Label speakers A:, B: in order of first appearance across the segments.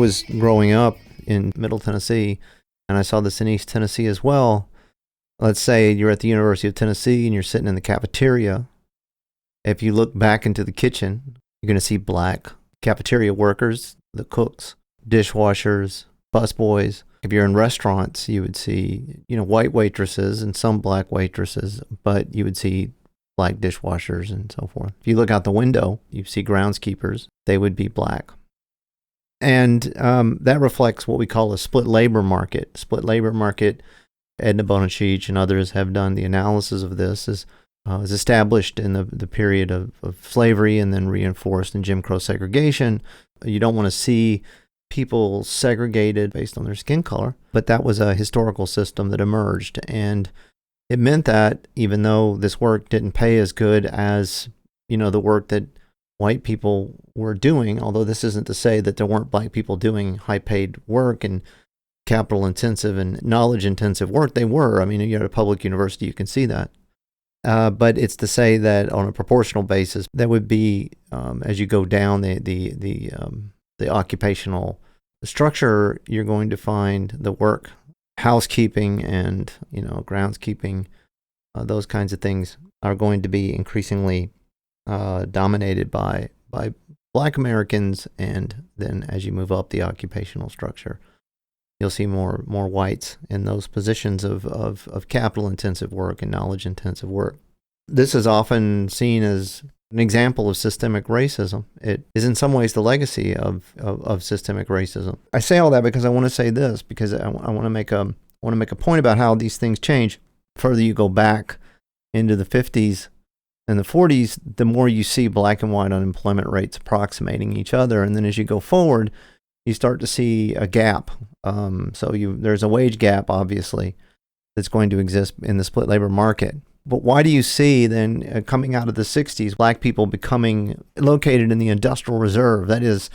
A: was growing up in Middle Tennessee, and I saw this in East Tennessee as well. Let's say you're at the University of Tennessee and you're sitting in the cafeteria. If you look back into the kitchen, you're going to see black cafeteria workers, the cooks, dishwashers, busboys. If you're in restaurants, you would see, white waitresses and some black waitresses, but you would see black dishwashers and so forth. If you look out the window, you see groundskeepers. They would be black. And that reflects what we call a split labor market. Split labor market, Edna Bonachich and others have done the analysis of this, is established in the period of slavery and then reinforced in Jim Crow segregation. You don't want to see people segregated based on their skin color, but that was a historical system that emerged. And it meant that even though this work didn't pay as good as, the work that white people were doing, although this isn't to say that there weren't black people doing high-paid work and capital-intensive and knowledge-intensive work. They were. I mean, you're at a public university, you can see that. But it's to say that on a proportional basis, that would be, as you go down the occupational structure, you're going to find the work, housekeeping and, groundskeeping, those kinds of things are going to be increasingly dominated by black Americans. And then as you move up the occupational structure, you'll see more whites in those positions of capital-intensive work and knowledge-intensive work. This is often seen as an example of systemic racism. It is in some ways the legacy of systemic racism. I say all that because I want to say this, because I want to make a point about how these things change. Further you go back into the 50s and the 40s, the more you see black and white unemployment rates approximating each other. And then as you go forward, you start to see a gap. There's a wage gap, obviously, that's going to exist in the split labor market. But why do you see then coming out of the 60s, black people becoming located in the industrial reserve? That is,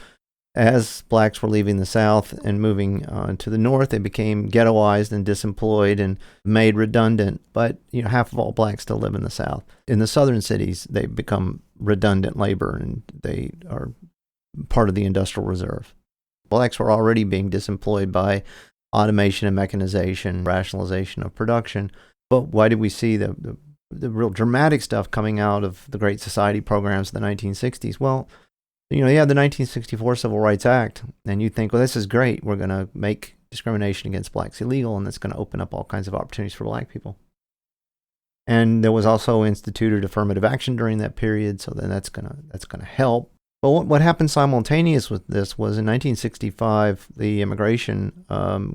A: as blacks were leaving the South and moving to the North, they became ghettoized and disemployed and made redundant. But half of all blacks still live in the South. In the southern cities, they become redundant labor and they are part of the industrial reserve. Blacks were already being disemployed by automation and mechanization, rationalization of production. But why did we see the real dramatic stuff coming out of the Great Society programs of the 1960s? Well, you had the 1964 Civil Rights Act, and you think, well, this is great. We're going to make discrimination against blacks illegal, and that's going to open up all kinds of opportunities for black people. And there was also instituted affirmative action during that period, so then that's going to help. But what happened simultaneous with this was in 1965, the immigration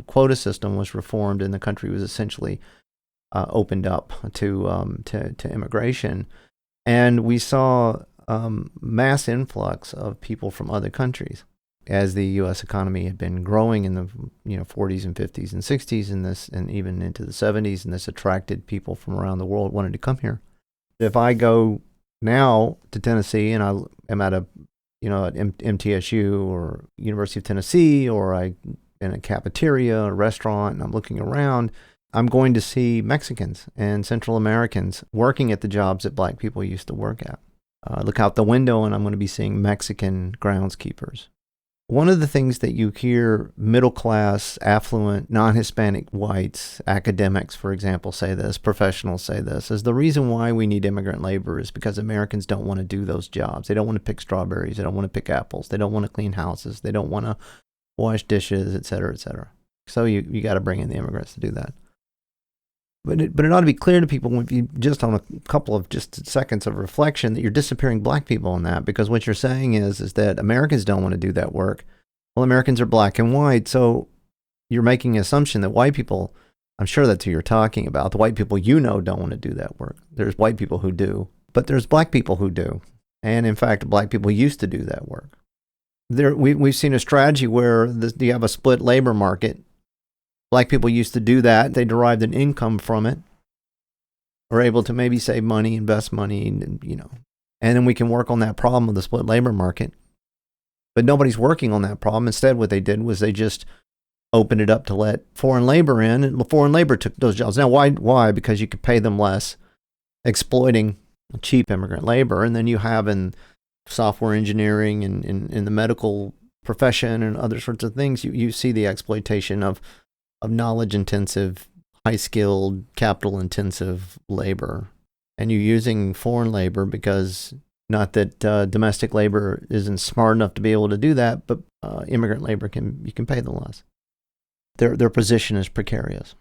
A: quota system was reformed, and the country was essentially opened up to immigration, and we saw mass influx of people from other countries as the U.S. economy had been growing in the 40s and 50s and 60s, and even into the 70s, and this attracted people from around the world wanted to come here. If I go now to Tennessee and I am at at MTSU or University of Tennessee, or I in a cafeteria, a restaurant, and I'm looking around, I'm going to see Mexicans and Central Americans working at the jobs that black people used to work at. Look out the window and I'm going to be seeing Mexican groundskeepers. One of the things that you hear middle class, affluent, non-Hispanic whites, academics, for example, say this, professionals say this, is the reason why we need immigrant labor is because Americans don't want to do those jobs. They don't want to pick strawberries. They don't want to pick apples. They don't want to clean houses. They don't want to wash dishes, et cetera, et cetera. So you got to bring in the immigrants to do that. But it ought to be clear to people, if you just on a couple of just seconds of reflection, that you're disappearing black people in that, because what you're saying is that Americans don't want to do that work. Well, Americans are black and white, so you're making an assumption that white people, I'm sure that's who you're talking about, the white people don't want to do that work. There's white people who do, but there's black people who do. And in fact, black people used to do that work. We've seen a strategy where you have a split labor market. Black people used to do that. They derived an income from it, were able to maybe save money, invest money, and then we can work on that problem of the split labor market. But nobody's working on that problem. Instead, what they did was they just opened it up to let foreign labor in, and foreign labor took those jobs. Now, why? Because you could pay them less, exploiting cheap immigrant labor. And then you have in software engineering and in the medical profession and other sorts of things, you see the exploitation of knowledge-intensive, high-skilled, capital-intensive labor. And you're using foreign labor because, not that domestic labor isn't smart enough to be able to do that, but immigrant labor you can pay them less. Their position is precarious.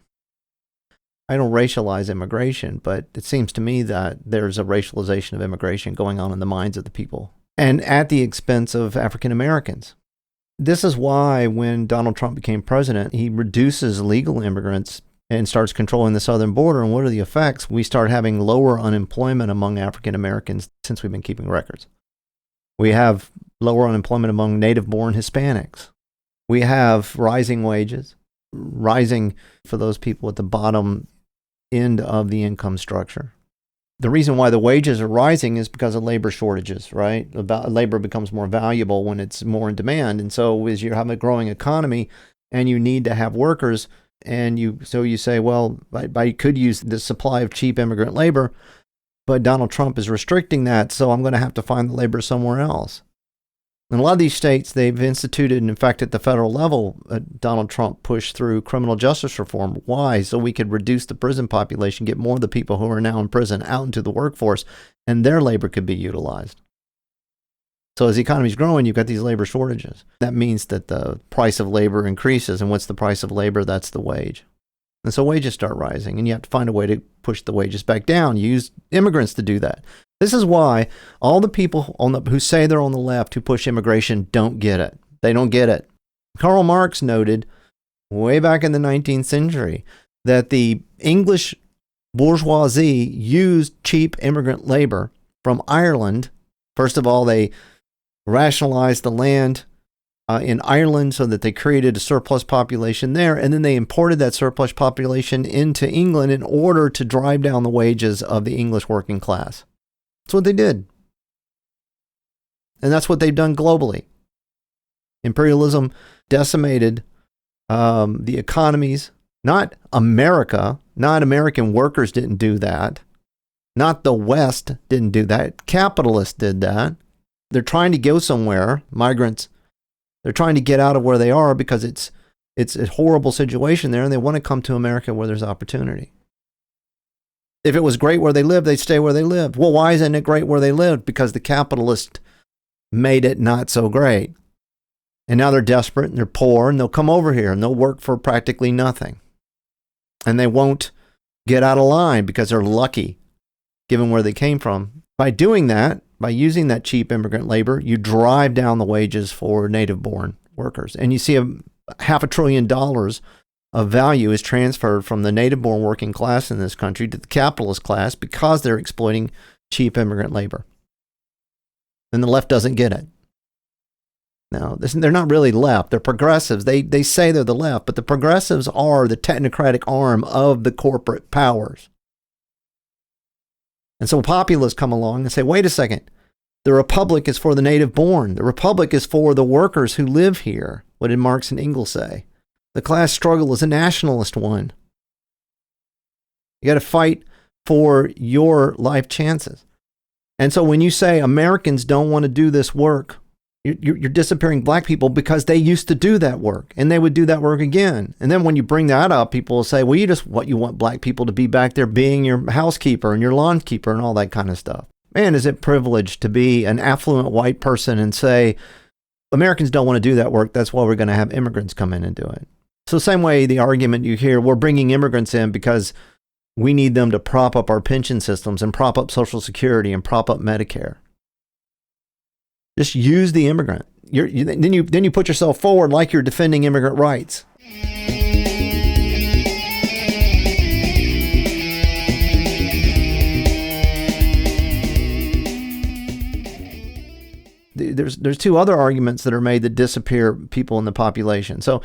A: I don't racialize immigration, but it seems to me that there's a racialization of immigration going on in the minds of the people, and at the expense of African Americans. This is why when Donald Trump became president, he reduces legal immigrants and starts controlling the southern border. And what are the effects? We start having lower unemployment among African Americans since we've been keeping records. We have lower unemployment among native-born Hispanics. We have rising wages, rising for those people at the bottom end of the income structure. The reason why the wages are rising is because of labor shortages, right? Labor becomes more valuable when it's more in demand. And so as you have a growing economy and you need to have workers, and you say, well, I could use the supply of cheap immigrant labor, but Donald Trump is restricting that, so I'm going to have to find the labor somewhere else. In a lot of these states, they've instituted, and in fact, at the federal level, Donald Trump pushed through criminal justice reform. Why? So we could reduce the prison population, get more of the people who are now in prison out into the workforce, and their labor could be utilized. So as the economy's growing, you've got these labor shortages. That means that the price of labor increases, and what's the price of labor? That's the wage. And so wages start rising, and you have to find a way to push the wages back down. You use immigrants to do that. This is why all the people who say they're on the left who push immigration don't get it. They don't get it. Karl Marx noted way back in the 19th century that the English bourgeoisie used cheap immigrant labor from Ireland. First of all, they rationalized the land in Ireland so that they created a surplus population there, and then they imported that surplus population into England in order to drive down the wages of the English working class. That's what they did. And that's what they've done globally. Imperialism decimated the economies. Not America, not American workers didn't do that. Not the West didn't do that. Capitalists did that. They're trying to go somewhere, migrants. They're trying to get out of where they are because it's a horrible situation there, and they want to come to America where there's opportunity. If it was great where they lived, they'd stay where they lived. Well, why isn't it great where they lived? Because the capitalists made it not so great. And now they're desperate and they're poor, and they'll come over here and they'll work for practically nothing. And they won't get out of line because they're lucky, given where they came from. By doing that, by using that cheap immigrant labor, you drive down the wages for native-born workers. And you see $500 billion of value is transferred from the native-born working class in this country to the capitalist class because they're exploiting cheap immigrant labor. And the left doesn't get it. Now, they're not really left. They're progressives. They say they're the left, but the progressives are the technocratic arm of the corporate powers. And so populists come along and say, wait a second, the republic is for the native-born. The republic is for the workers who live here. What did Marx and Engels say? The class struggle is a nationalist one. You got to fight for your life chances. And so when you say Americans don't want to do this work, you're disappearing black people because they used to do that work and they would do that work again. And then when you bring that up, people will say, well, you want black people to be back there being your housekeeper and your lawn keeper and all that kind of stuff. Man, is it privileged to be an affluent white person and say, Americans don't want to do that work. That's why we're going to have immigrants come in and do it. So same way the argument you hear, we're bringing immigrants in because we need them to prop up our pension systems and prop up Social Security and prop up Medicare. Just use the immigrant. Then you put yourself forward like you're defending immigrant rights. There's two other arguments that are made that disappear people in the population. So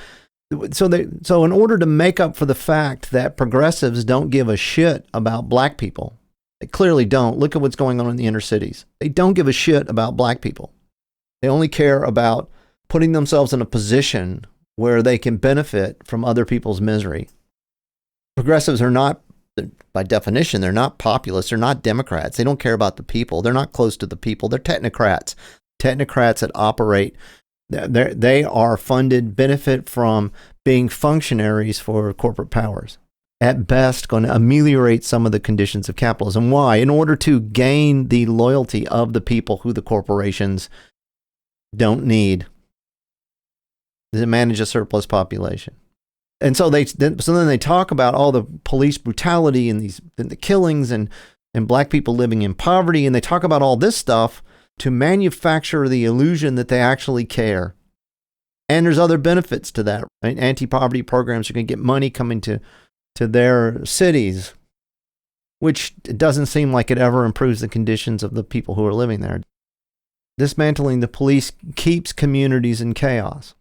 A: in order to make up for the fact that progressives don't give a shit about black people, they clearly don't. Look at what's going on in the inner cities. They don't give a shit about black people. They only care about putting themselves in a position where they can benefit from other people's misery. Progressives are not, by definition, they're not populists. They're not Democrats. They don't care about the people. They're not close to the people. They're technocrats. Technocrats that operate They are funded, benefit from being functionaries for corporate powers. At best, going to ameliorate some of the conditions of capitalism. Why? In order to gain the loyalty of the people who the corporations don't need to manage a surplus population. And so then they talk about all the police brutality and the killings and black people living in poverty, and they talk about all this stuff to manufacture the illusion that they actually care. And there's other benefits to that. Right? Anti-poverty programs are going to get money coming to their cities, which it doesn't seem like it ever improves the conditions of the people who are living there. Dismantling the police keeps communities in chaos.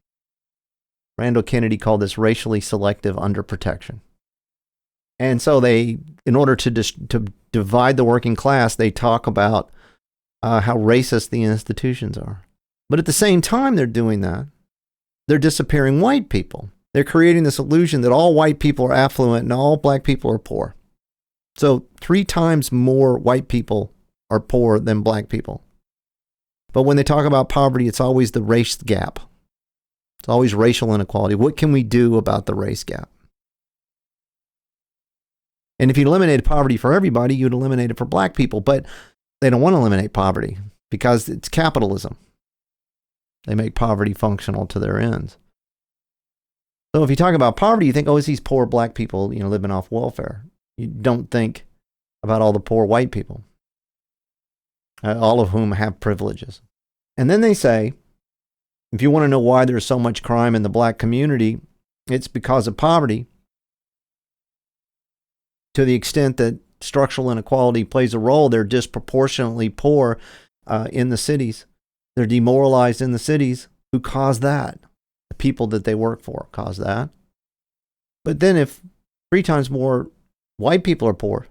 A: Randall Kennedy called this racially selective underprotection. And so in order to divide the working class, they talk about how racist the institutions are. But at the same time they're doing that, they're disappearing white people. They're creating this illusion that all white people are affluent and all black people are poor. So 3 times more white people are poor than black people. But when they talk about poverty, it's always the race gap. It's always racial inequality. What can we do about the race gap? And if you eliminated poverty for everybody, you'd eliminate it for black people. But they don't want to eliminate poverty because it's capitalism. They make poverty functional to their ends. So if you talk about poverty, you think, oh, it's these poor black people, living off welfare. You don't think about all the poor white people, all of whom have privileges. And then they say, if you want to know why there's so much crime in the black community, it's because of poverty. To the extent that structural inequality plays a role, they're disproportionately poor in the cities. They're demoralized in the cities. Who caused that? The people that they work for caused that. But then if 3 times more white people are poor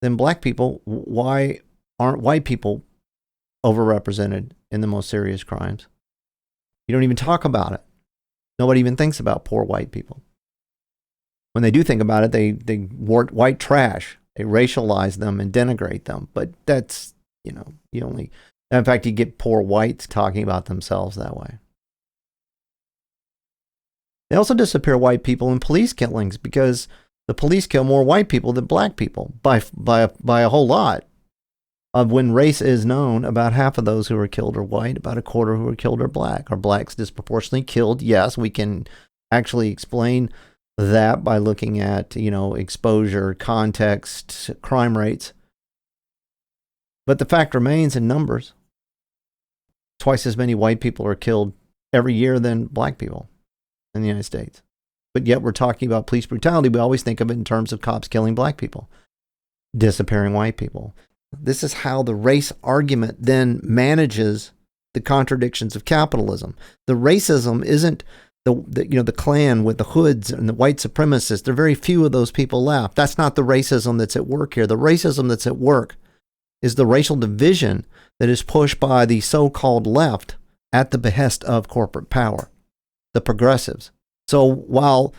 A: than black people, why aren't white people overrepresented in the most serious crimes? You don't even talk about it. Nobody even thinks about poor white people. When they do think about it, they white trash. They racialize them and denigrate them. But that's, you only, in fact, you get poor whites talking about themselves that way. They also disappear white people in police killings because the police kill more white people than black people by a whole lot. When race is known, about half of those who are killed are white, about a quarter who are killed are black. Are blacks disproportionately killed? Yes, we can actually explain that by looking at, exposure, context, crime rates. But the fact remains in numbers. Twice as many white people are killed every year than black people in the United States. But yet we're talking about police brutality. We always think of it in terms of cops killing black people, disappearing white people. This is how the race argument then manages the contradictions of capitalism. The racism isn't the Klan with the hoods and the white supremacists. There are very few of those people left. That's not the racism that's at work here. The racism that's at work is the racial division that is pushed by the so-called left at the behest of corporate power, the progressives. So while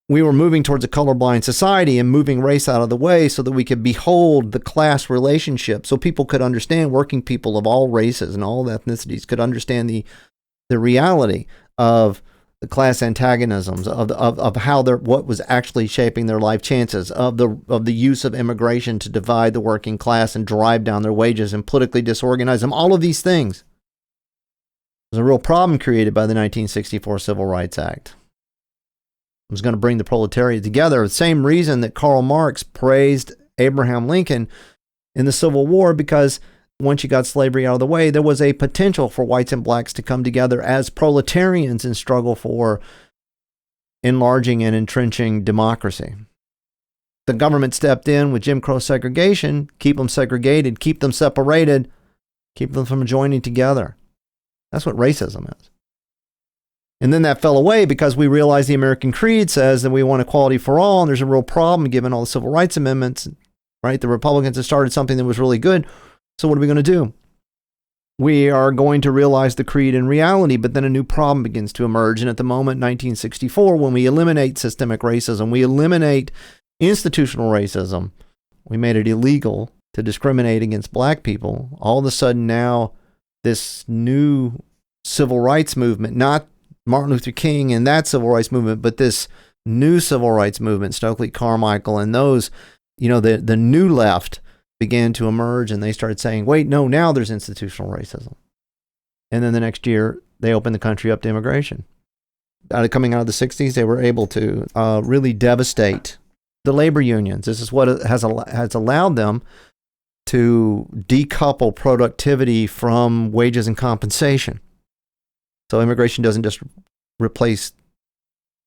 A: we were moving towards a colorblind society and moving race out of the way so that we could behold the class relationship, so people could understand, working people of all races and all ethnicities could understand the reality of the class antagonisms, of how what was actually shaping their life chances, of the use of immigration to divide the working class and drive down their wages and politically disorganize them. All of these things was a real problem created by the 1964 Civil Rights Act. It was going to bring the proletariat together. The same reason that Karl Marx praised Abraham Lincoln in the Civil War, because once you got slavery out of the way, there was a potential for whites and blacks to come together as proletarians and struggle for enlarging and entrenching democracy. The government stepped in with Jim Crow segregation, keep them segregated, keep them separated, keep them from joining together. That's what racism is. And then that fell away because we realized the American Creed says that we want equality for all, and there's a real problem given all the civil rights amendments, right? The Republicans have started something that was really good. So what are we going to do? We are going to realize the creed in reality, but then a new problem begins to emerge. And at the moment, 1964, when we eliminate systemic racism, we eliminate institutional racism, we made it illegal to discriminate against black people. All of a sudden now, this new civil rights movement, not Martin Luther King and that civil rights movement, but this new civil rights movement, Stokely Carmichael and those, the new left began to emerge, and they started saying, wait, no, now there's institutional racism. And then the next year, they opened the country up to immigration. Coming out of the 60s, they were able to really devastate the labor unions. This is what has allowed them to decouple productivity from wages and compensation. So immigration doesn't just replace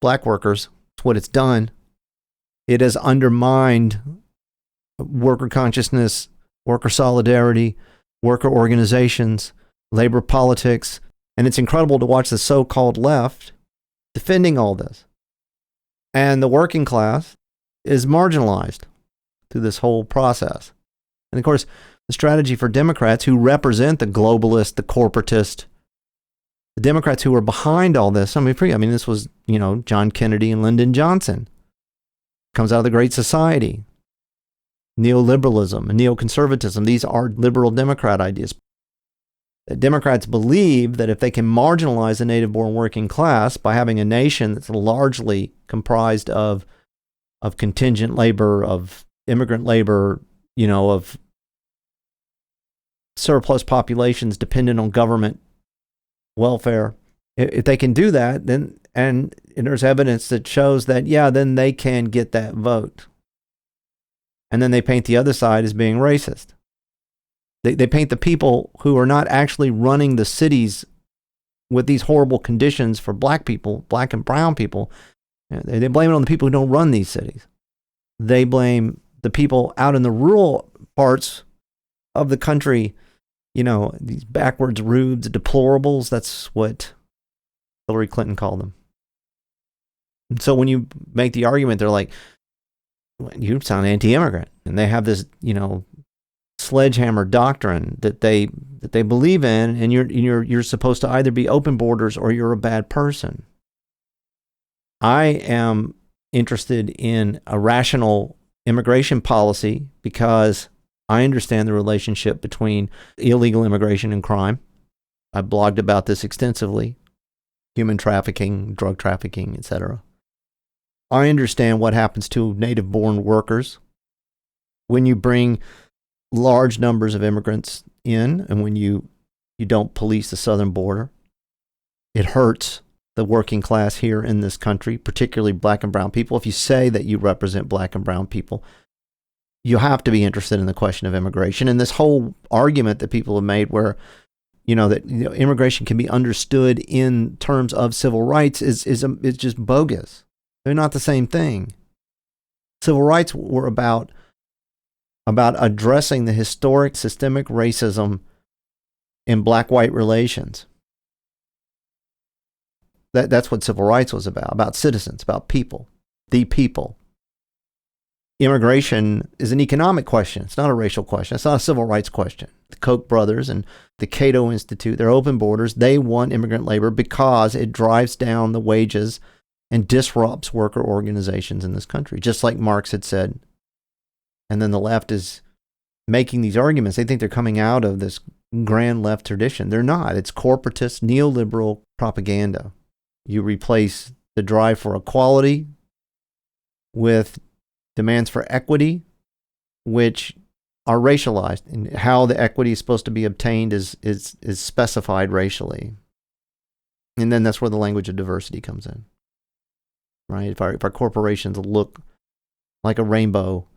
A: black workers. It's what it's done. It has undermined worker consciousness, worker solidarity, worker organizations, labor politics. And it's incredible to watch the so-called left defending all this. And the working class is marginalized through this whole process. And of course, the strategy for Democrats who represent the globalist, the corporatist, the Democrats who are behind all this, this was, John Kennedy and Lyndon Johnson. Comes out of the Great Society. Neoliberalism and neoconservatism. These are liberal Democrat ideas. The Democrats believe that if they can marginalize the native-born working class by having a nation that's largely comprised of contingent labor, of immigrant labor, of surplus populations dependent on government welfare, if they can do that, then and there's evidence that shows that, then they can get that vote. And then they paint the other side as being racist. They paint the people who are not actually running the cities with these horrible conditions for black people, black and brown people. They blame it on the people who don't run these cities. They blame the people out in the rural parts of the country, these backwards rubes, deplorables. That's what Hillary Clinton called them. And so when you make the argument, they're like, you sound anti-immigrant. And they have this, sledgehammer doctrine that they believe in, and you're supposed to either be open borders or you're a bad person. I am interested in a rational immigration policy because I understand the relationship between illegal immigration and crime. I blogged about this extensively. Human trafficking, drug trafficking, etc. I understand what happens to native-born workers when you bring large numbers of immigrants in, and when you don't police the southern border. It hurts the working class here in this country, particularly black and brown people. If you say that you represent black and brown people, you have to be interested in the question of immigration. And this whole argument that people have made where, immigration can be understood in terms of civil rights is just bogus. They're not the same thing. Civil rights were about addressing the historic systemic racism in black-white relations. That's what civil rights was about citizens, about people, the people. Immigration is an economic question. It's not a racial question. It's not a civil rights question. The Koch brothers and the Cato Institute, they're open borders. They want immigrant labor because it drives down the wages and disrupts worker organizations in this country, just like Marx had said. And then the left is making these arguments. They think they're coming out of this grand left tradition. They're not. It's corporatist, neoliberal propaganda. You replace the drive for equality with demands for equity, which are racialized. And how the equity is supposed to be obtained is specified racially. And then that's where the language of diversity comes in. Right? If our corporations look like a rainbow,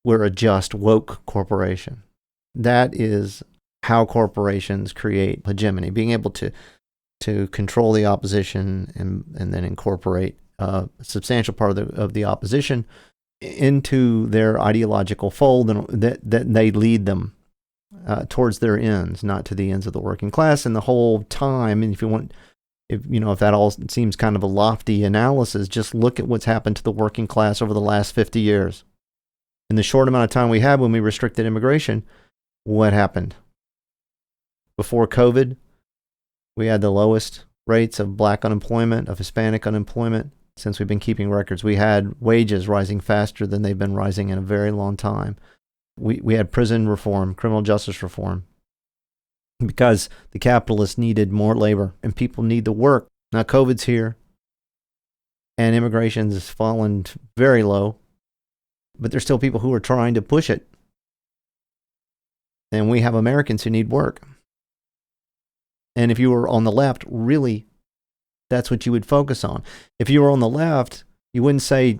A: we're a just, woke corporation. That is how corporations create hegemony, being able to control the opposition and then incorporate a substantial part of the opposition into their ideological fold, and that they lead them towards their ends, not to the ends of the working class. And the whole time, and if that all seems kind of a lofty analysis, just look at what's happened to the working class over the last 50 years. In the short amount of time we had when we restricted immigration, what happened? Before COVID, we had the lowest rates of black unemployment, of Hispanic unemployment since we've been keeping records. We had wages rising faster than they've been rising in a very long time. We had prison reform, criminal justice reform. because the capitalists needed more labor and people need the work. Now COVID's here and immigration has fallen very low, but there's still people who are trying to push it. And we have Americans who need work. And if you were on the left, really, that's what you would focus on. If you were on the left, you wouldn't say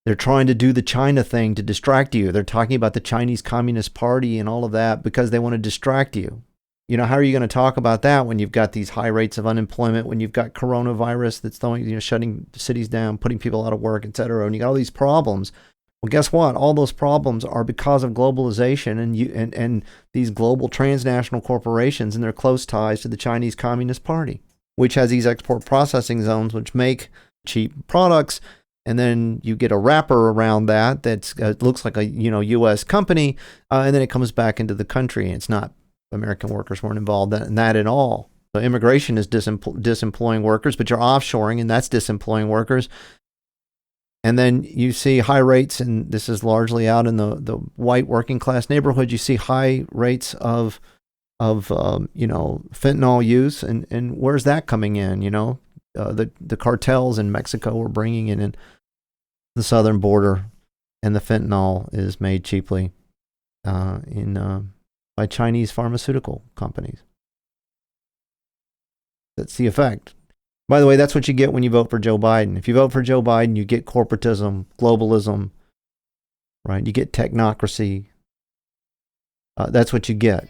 A: they're trying to do the China thing to distract you. They're talking about the Chinese Communist Party and all of that because they want to distract you. You know, how are you going to talk about that when you've got these high rates of unemployment, when you've got coronavirus that's throwing, shutting cities down, putting people out of work, et cetera, and you got all these problems? Well, guess what? All those problems are because of globalization and these global transnational corporations and their close ties to the Chinese Communist Party, which has these export processing zones which make cheap products. And then you get a wrapper around that that looks like a U.S. company, and then it comes back into the country. And it's not, American workers weren't involved in that at all. So immigration is disemploying workers, but you're offshoring, and that's disemploying workers. And then you see high rates, and this is largely out in the white working class neighborhood. You see high rates of fentanyl use, and where's that coming in? The cartels in Mexico are bringing it in the southern border, and the fentanyl is made cheaply by Chinese pharmaceutical companies. That's the effect. By the way, that's what you get when you vote for Joe Biden. If you vote for Joe Biden, you get corporatism, globalism, right? You get technocracy. That's what you get.